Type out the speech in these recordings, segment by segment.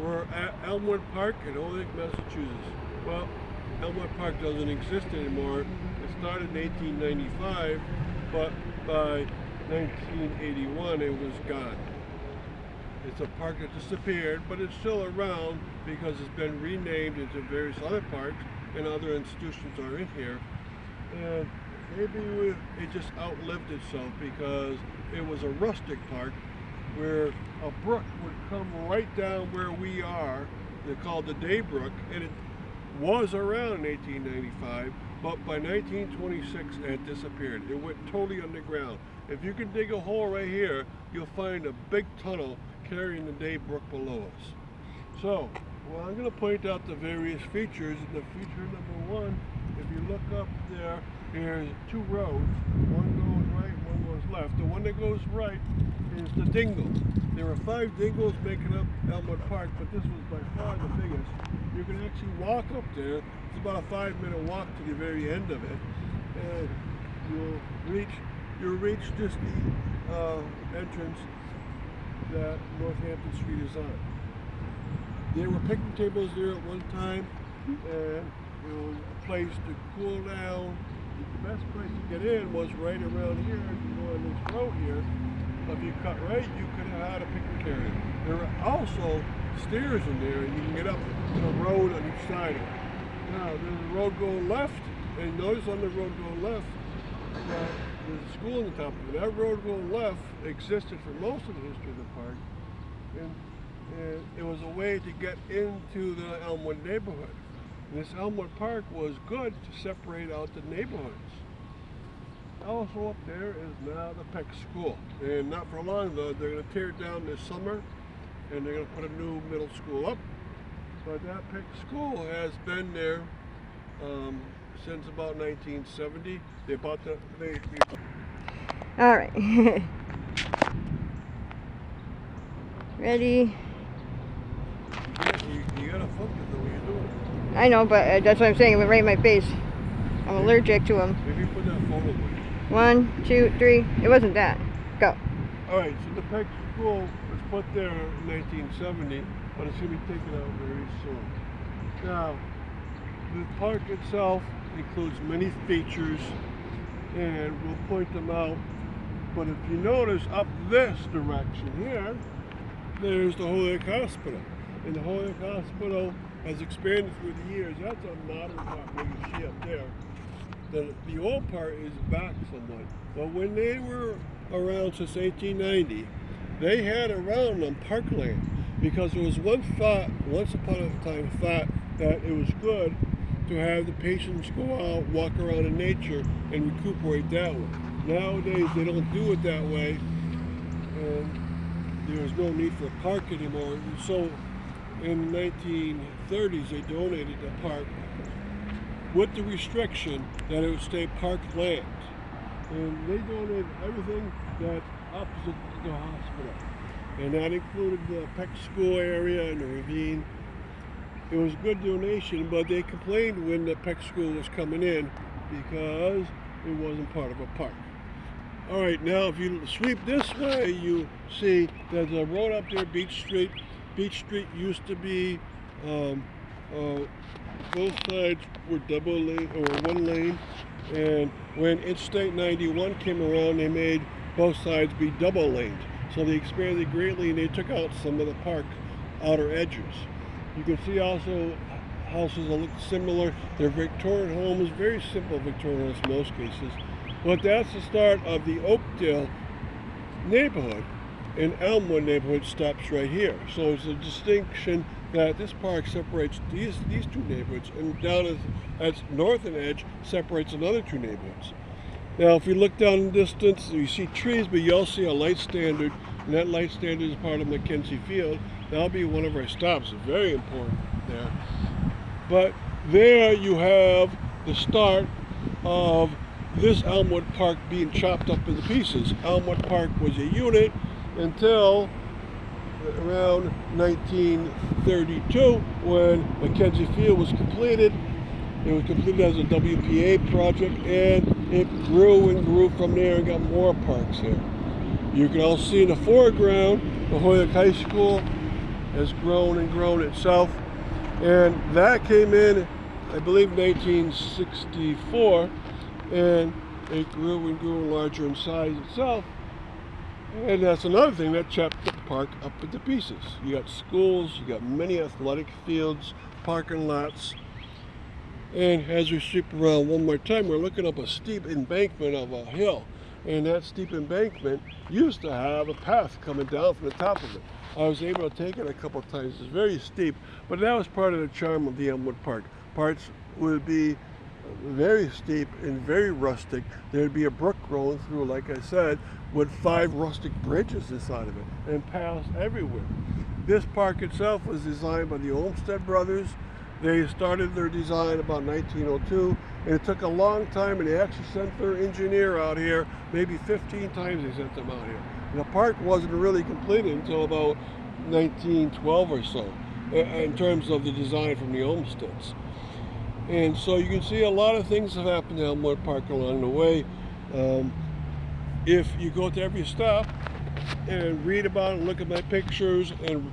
We're at Elmwood Park in Holyoke, Massachusetts. Well, Elmwood Park doesn't exist anymore. It started in 1895, but by 1981 it was gone. It's a park that disappeared, but it's still around because it's been renamed into various other parks and other institutions are in here. And maybe it just outlived itself because it was a rustic park where a brook would come right down where we are. They're called the Day Brook, and it was around in 1895, but by 1926 it disappeared. It went totally underground. If you can dig a hole right here, you'll find a big tunnel carrying the Day Brook below us. So, well, I'm going to point out the various features. The feature number one, if you look up there, there's two roads. One goes right, one goes left. The one that goes right is the Dingle. There are 5 Dingles making up Elmwood Park, but this was by far the biggest. You can actually walk up there. It's about a 5-minute walk to the very end of it, and you'll reach just the entrance that Northampton Street is on. There were picnic tables there at one time, and it was a place to cool down. The best place to get in was right around here. You go on this road here. If you cut right, you could have had a picnic area. There are also stairs in there, and you can get up to the road on each side of it. Now, there's a road going left, and notice on the road going left, there's a school on the top of it. That road going left existed for most of the history of the park, and it was a way to get into the Elmwood neighborhood. And this Elmwood Park was good to separate out the neighborhoods. Also up there is now the Peck School, and not for long though, they're going to tear it down this summer, and they're going to put a new middle school up. But that Peck School has been there since about 1970. They bought the. All right. Ready? You gotta focus the way you're doing it. I know, but that's what I'm saying. It went right in my face. I'm allergic to them. Maybe put that phone away. 1, 2, 3. It wasn't that. Go. All right. So the Peck School was put there in 1970, but it's going to be taken out very soon. Now, the park itself includes many features, and we'll point them out. But if you notice up this direction here, there's the Holyoke Hospital. And the Holyoke Hospital has expanded through the years. That's a modern part where you see up there. The old part is back somewhat. But when they were around since 1890, they had around them parkland because there was once upon a time thought that it was good to have the patients go out, walk around in nature, and recuperate that way. Nowadays, they don't do it that way, and there's no need for a park anymore. And so, in the 1930s, they donated the park with the restriction that it would stay park land. And they donated everything that's opposite the hospital. And that included the Peck School area and the ravine. It was a good donation, but they complained when the Peck School was coming in because it wasn't part of a park. All right, now if you sweep this way, you see there's a road up there, Beech Street. Beech Street used to be, both sides were double lane or one lane, and when Interstate 91 came around, they made both sides be double laned. So they expanded greatly, and they took out some of the park outer edges. You can see also houses that look similar. They're Victorian homes, very simple Victorian homes in most cases. But that's the start of the Oakdale neighborhood, and Elmwood neighborhood stops right here. So it's a distinction that this park separates these two neighborhoods, and down at northern edge separates another 2 neighborhoods. Now, if you look down in the distance, you see trees, but you also see a light standard, and that light standard is part of MacKenzie Field. That'll be one of our stops. It's very important there. But there you have the start of this Elmwood Park being chopped up into pieces. Elmwood Park was a unit until around 1932 when MacKenzie Field was completed. It was completed as a WPA project, and it grew and grew from there and got more parks here. You can all see in the foreground the Holyoke High School has grown and grown itself. And that came in, I believe, in 1864, and it grew and grew larger in size itself. And that's another thing that chopped the park up into pieces. You got schools, you got many athletic fields, parking lots. And as we sweep around one more time, we're looking up a steep embankment of a hill. And that steep embankment used to have a path coming down from the top of it. I was able to take it a couple of times. It's very steep, but that was part of the charm of the Elmwood Park. Parts would be very steep and very rustic. There'd be a brook rolling through, like I said, with 5 rustic bridges inside of it and paths everywhere. This park itself was designed by the Olmsted brothers. They started their design about 1902, and it took a long time, and they actually sent their engineer out here. Maybe 15 times they sent them out here. And the park wasn't really completed until about 1912 or so, in terms of the design from the Olmsteds. And so you can see a lot of things have happened in Elmwood Park along the way. If you go to every stop and read about it, look at my pictures, and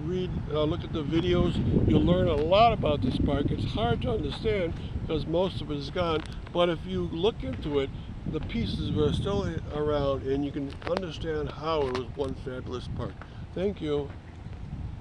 look at the videos, you'll learn a lot about this park. It's hard to understand because most of it is gone, but if you look into it, the pieces are still around, and you can understand how it was one fabulous park. Thank you.